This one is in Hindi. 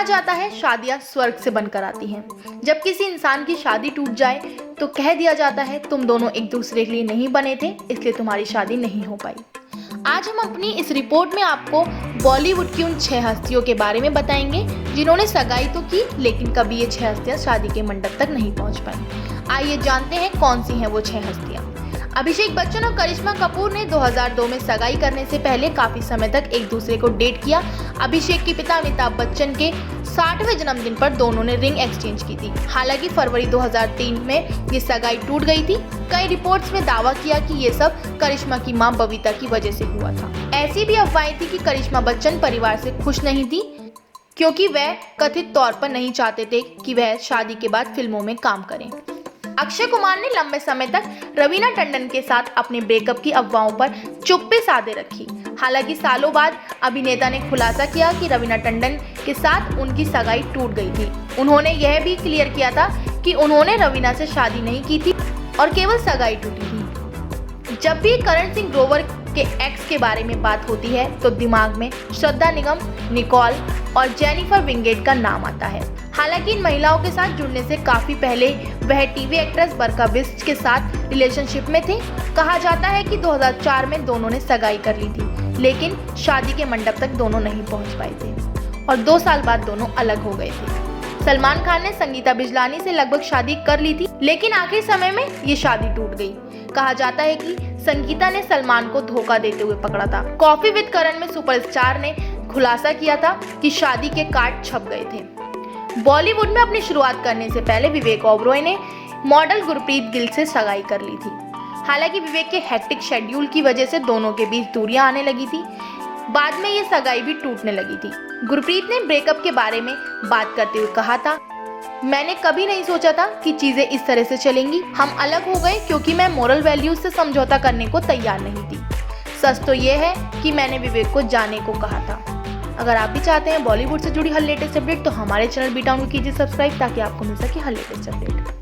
जाता है शादियां स्वर्ग से बनकर आती हैं। जब किसी इंसान की शादी टूट जाए तो कह दिया जाता है तुम दोनों एक दूसरे के लिए नहीं बने थे, इसलिए तुम्हारी शादी नहीं हो पाई। आज हम अपनी इस रिपोर्ट में आपको बॉलीवुड की उन 6 हस्तियों के बारे में बताएंगे जिन्होंने सगाई तो की लेकिन कभी ये 6 हस्तियां शादी के मंडप तक नहीं पहुंच पाई। आइए जानते हैं कौन सी हैं वो 6 हस्तियां। अभिषेक बच्चन और करिश्मा कपूर ने 2002 में सगाई करने से पहले काफी समय तक एक दूसरे को डेट किया। अभिषेक के पिता अमिताभ बच्चन के 60वें जन्मदिन पर दोनों ने रिंग एक्सचेंज की थी। हालांकि फरवरी 2003 में ये सगाई टूट गई थी। कई रिपोर्ट्स में दावा किया कि ये सब करिश्मा की मां बबीता की वजह से हुआ था। ऐसी भी अफवाहें थी कि करिश्मा बच्चन परिवार से खुश नहीं थी क्योंकि वह कथित तौर पर नहीं चाहते थे कि वह शादी के बाद फिल्मों में काम करें। अक्षय कुमार ने लंबे समय तक रवीना टंडन के साथ अपने ब्रेकअप की अफवाहों पर चुप्पी साधे रखी। हालांकि सालों बाद अभिनेता ने खुलासा किया कि रवीना टंडन के साथ उनकी सगाई टूट गई थी। उन्होंने यह भी क्लियर किया था कि उन्होंने रवीना से शादी नहीं की थी और केवल सगाई टूटी थी। जब भी करण सिंह ग्रोवर के एक्स के बारे में बात होती है तो दिमाग में श्रद्धा निगम, निकोल और जेनिफर विंगेट का नाम आता है। हालांकि इन महिलाओं के साथ जुड़ने से काफी पहले वह टीवी एक्ट्रेस बरखा बिस्ट के साथ रिलेशनशिप में थे। कहा जाता है कि 2004 में दोनों ने सगाई कर ली थी लेकिन शादी के मंडप तक दोनों नहीं पहुंच पाए थे और 2 साल बाद दोनों अलग हो गए थे। सलमान खान ने संगीता बिजलानी से लगभग शादी कर ली थी लेकिन आखिरी समय में ये शादी टूट गई। कहा जाता है कि संगीता ने सलमान को धोखा देते हुए पकड़ा था। कॉफी विद करण में सुपरस्टार ने खुलासा किया था कि शादी के कार्ड छप गए थे। बॉलीवुड में अपनी शुरुआत करने से पहले विवेक ओबरॉय ने मॉडल गुरप्रीत गिल से सगाई कर ली थी। हालांकि विवेक के हेक्टिक शेड्यूल की वजह से दोनों के बीच दूरियां आने लगी थी। बाद में ये सगाई भी टूटने लगी थी। गुरप्रीत ने ब्रेकअप के बारे में बात करते हुए कहा था, मैंने कभी नहीं सोचा था कि चीजें इस तरह से चलेंगी। हम अलग हो गए क्योंकि मैं मोरल वैल्यूज से समझौता करने को तैयार नहीं थी। सच तो ये है कि मैंने विवेक को जाने को कहा था। अगर आप भी चाहते हैं बॉलीवुड से जुड़ी हर लेटेस्ट अपडेट तो हमारे चैनल बी टाउन को कीजिए सब्सक्राइब ताकि आपको मिल सके हर लेटेस्ट अपडेट।